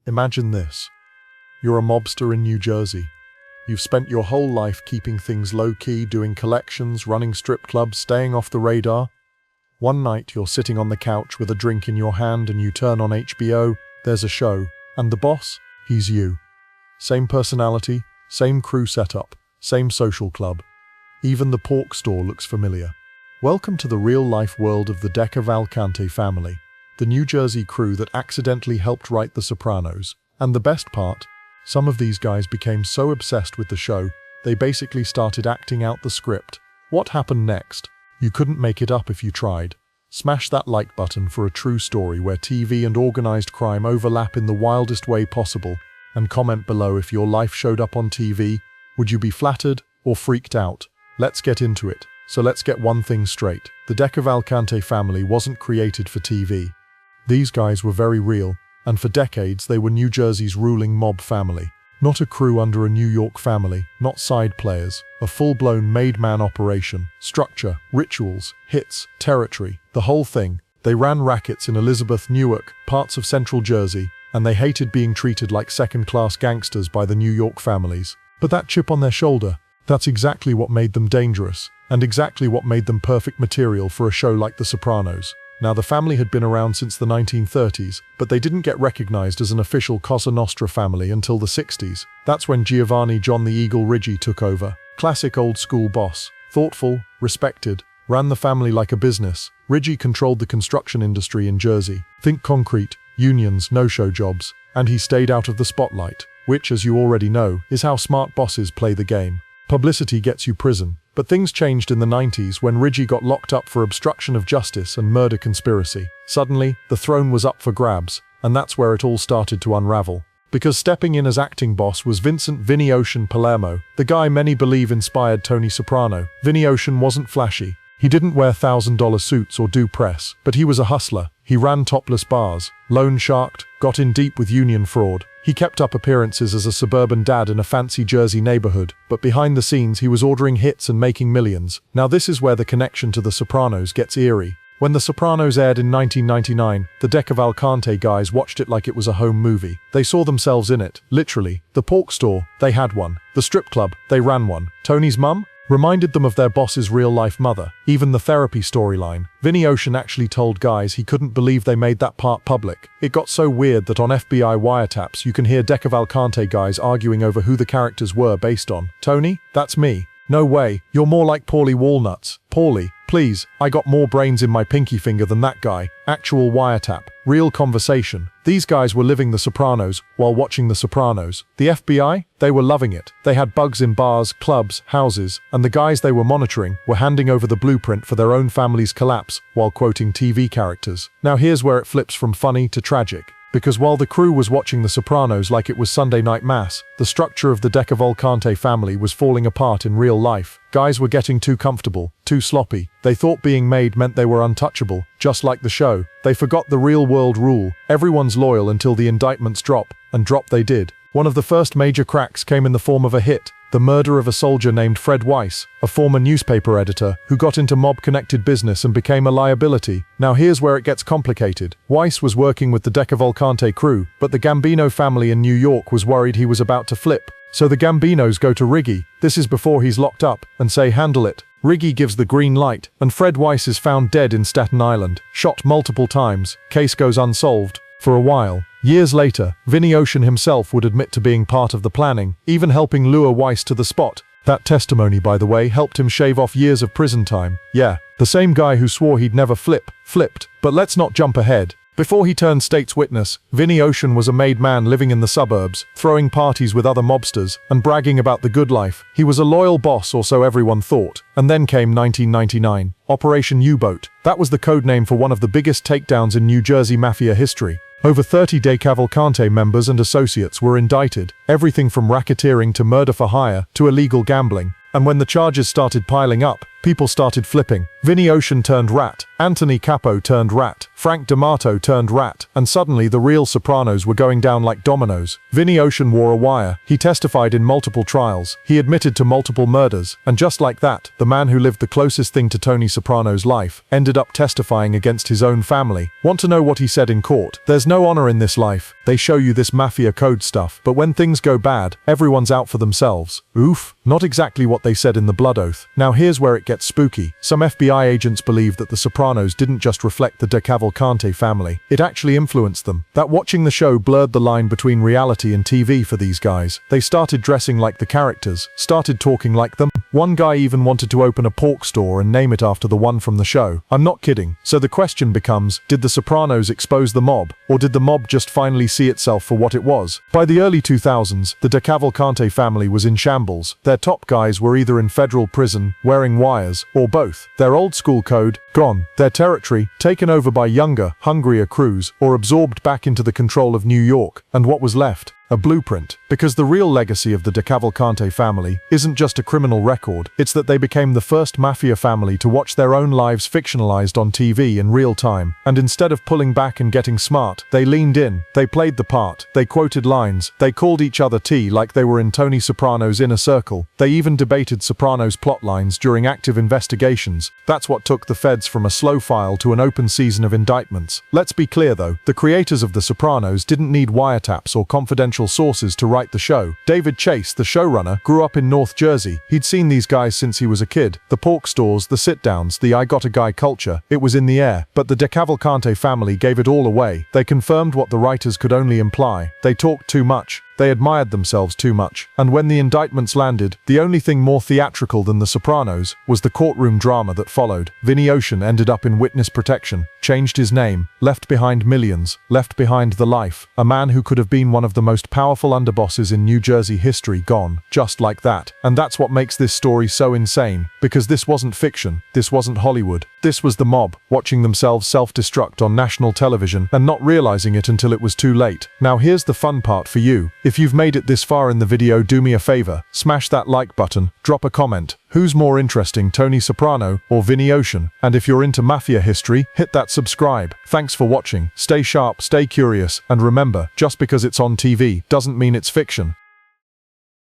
Imagine this. You're a mobster in New Jersey. You've spent your whole life keeping things low-key, doing collections, running strip clubs, staying off the radar. One night, you're sitting on the couch with a drink in your hand and you turn on HBO, there's a show, and the boss? He's you. Same personality, same crew setup, same social club. Even the pork store looks familiar. Welcome to the real-life world of the DeCavalcante family, the New Jersey crew that accidentally helped write The Sopranos. And the best part? Some of these guys became so obsessed with the show, they basically started acting out the script. What happened next? You couldn't make it up if you tried. Smash that like button for a true story where TV and organized crime overlap in the wildest way possible, and comment below if your life showed up on TV. Would you be flattered or freaked out? Let's get into it. So let's get one thing straight. The DeCavalcante family wasn't created for TV. These guys were very real, and for decades they were New Jersey's ruling mob family. Not a crew under a New York family, not side players. A full-blown made-man operation. Structure, rituals, hits, territory, the whole thing. They ran rackets in Elizabeth, Newark, parts of central Jersey, and they hated being treated like second-class gangsters by the New York families. But that chip on their shoulder, that's exactly what made them dangerous, and exactly what made them perfect material for a show like The Sopranos. Now, the family had been around since the 1930s, but they didn't get recognized as an official Cosa Nostra family until the 60s. That's when Giovanni John the Eagle Ricci took over. Classic old-school boss. Thoughtful, respected, ran the family like a business. Ricci controlled the construction industry in Jersey. Think concrete, unions, no-show jobs. And he stayed out of the spotlight, which, as you already know, is how smart bosses play the game. Publicity gets you prison. But things changed in the 90s when Ricci got locked up for obstruction of justice and murder conspiracy. Suddenly, the throne was up for grabs, and that's where it all started to unravel. Because stepping in as acting boss was Vincent "Vinny Ocean" Palermo, the guy many believe inspired Tony Soprano. Vinny Ocean wasn't flashy. He didn't wear $1,000 suits or do press, but he was a hustler. He ran topless bars, loan sharked, got in deep with union fraud. He kept up appearances as a suburban dad in a fancy Jersey neighborhood, but behind the scenes he was ordering hits and making millions. Now this is where the connection to The Sopranos gets eerie. When The Sopranos aired in 1999, the DeCavalcante guys watched it like it was a home movie. They saw themselves in it, literally. The pork store, they had one. The strip club, they ran one. Tony's mum? Reminded them of their boss's real-life mother. Even the therapy storyline. Vinny Ocean actually told guys he couldn't believe they made that part public. It got so weird that on FBI wiretaps you can hear DeCavalcante guys arguing over who the characters were based on. Tony? That's me. No way, you're more like Paulie Walnuts. Paulie, please, I got more brains in my pinky finger than that guy. Actual wiretap. Real conversation. These guys were living The Sopranos while watching The Sopranos. The FBI? They were loving it. They had bugs in bars, clubs, houses, and the guys they were monitoring were handing over the blueprint for their own family's collapse while quoting TV characters. Now here's where it flips from funny to tragic. Because while the crew was watching The Sopranos like it was Sunday night mass, the structure of the DeCavalcante family was falling apart in real life. Guys were getting too comfortable, too sloppy. They thought being made meant they were untouchable, just like the show. They forgot the real-world rule. Everyone's loyal until the indictments drop, and drop they did. One of the first major cracks came in the form of a hit. The murder of a soldier named Fred Weiss, a former newspaper editor who got into mob-connected business and became a liability. Now here's where it gets complicated. Weiss was working with the DeCavalcante crew, but the Gambino family in New York was worried he was about to flip. So the Gambinos go to Ricci, this is before he's locked up, and say handle it. Ricci gives the green light, and Fred Weiss is found dead in Staten Island, shot multiple times. Case goes unsolved. For a while. Years later, Vinny Ocean himself would admit to being part of the planning, even helping lure Weiss to the spot. That testimony, by the way, helped him shave off years of prison time. Yeah, the same guy who swore he'd never flipped. But let's not jump ahead. Before he turned state's witness, Vinny Ocean was a made man living in the suburbs, throwing parties with other mobsters, and bragging about the good life. He was a loyal boss, or so everyone thought. And then came 1999. Operation U-Boat. That was the code name for one of the biggest takedowns in New Jersey Mafia history. Over 30 DeCavalcante members and associates were indicted, everything from racketeering to murder for hire to illegal gambling. And when the charges started piling up, People started flipping. Vinny Ocean turned rat, Anthony Capo turned rat, Frank D'Amato turned rat, and suddenly the real Sopranos were going down like dominoes. Vinny Ocean wore a wire, he testified in multiple trials, he admitted to multiple murders, and just like that, the man who lived the closest thing to Tony Soprano's life ended up testifying against his own family. Want to know what he said in court? There's no honor in this life. They show you this mafia code stuff, but when things go bad, everyone's out for themselves. Oof, not exactly what they said in the blood oath. Now here's where it gets spooky. Some FBI agents believe that the Sopranos didn't just reflect the DeCavalcante family, it actually influenced them. That watching the show blurred the line between reality and TV for these guys. They started dressing like the characters, started talking like them. One guy even wanted to open a pork store and name it after the one from the show. I'm not kidding. So the question becomes, did the Sopranos expose the mob, or did the mob just finally see itself for what it was? By the early 2000s, the DeCavalcante family was in shambles. Their top guys were either in federal prison, wearing wires, or both. Their old school code, gone. Their territory, taken over by younger, hungrier crews, or absorbed back into the control of New York. And what was left? A blueprint. Because the real legacy of the DeCavalcante family isn't just a criminal record, it's that they became the first mafia family to watch their own lives fictionalized on TV in real time. And instead of pulling back and getting smart, they leaned in, they played the part, they quoted lines, they called each other T like they were in Tony Soprano's inner circle. They even debated Sopranos plot lines during active investigations. That's what took the feds from a slow file to an open season of indictments. Let's be clear though, the creators of The Sopranos didn't need wiretaps or confidential sources to write the show. David Chase, the showrunner, grew up in North Jersey. He'd seen these guys since he was a kid. The pork stores, the sit-downs, the I got a guy culture, it was in the air. But the DeCavalcante family gave it all away. They confirmed what the writers could only imply. They talked too much. They admired themselves too much. And when the indictments landed, the only thing more theatrical than The Sopranos was the courtroom drama that followed. Vinny Ocean ended up in witness protection, changed his name, left behind millions, left behind the life. A man who could have been one of the most powerful underbosses in New Jersey history gone, just like that. And that's what makes this story so insane, because this wasn't fiction, this wasn't Hollywood. This was the mob, watching themselves self-destruct on national television and not realizing it until it was too late. Now here's the fun part for you. If you've made it this far in the video, do me a favor, smash that like button, drop a comment. Who's more interesting, Tony Soprano or Vinny Ocean? And if you're into mafia history, hit that subscribe. Thanks for watching, stay sharp, stay curious, and remember, just because it's on TV doesn't mean it's fiction.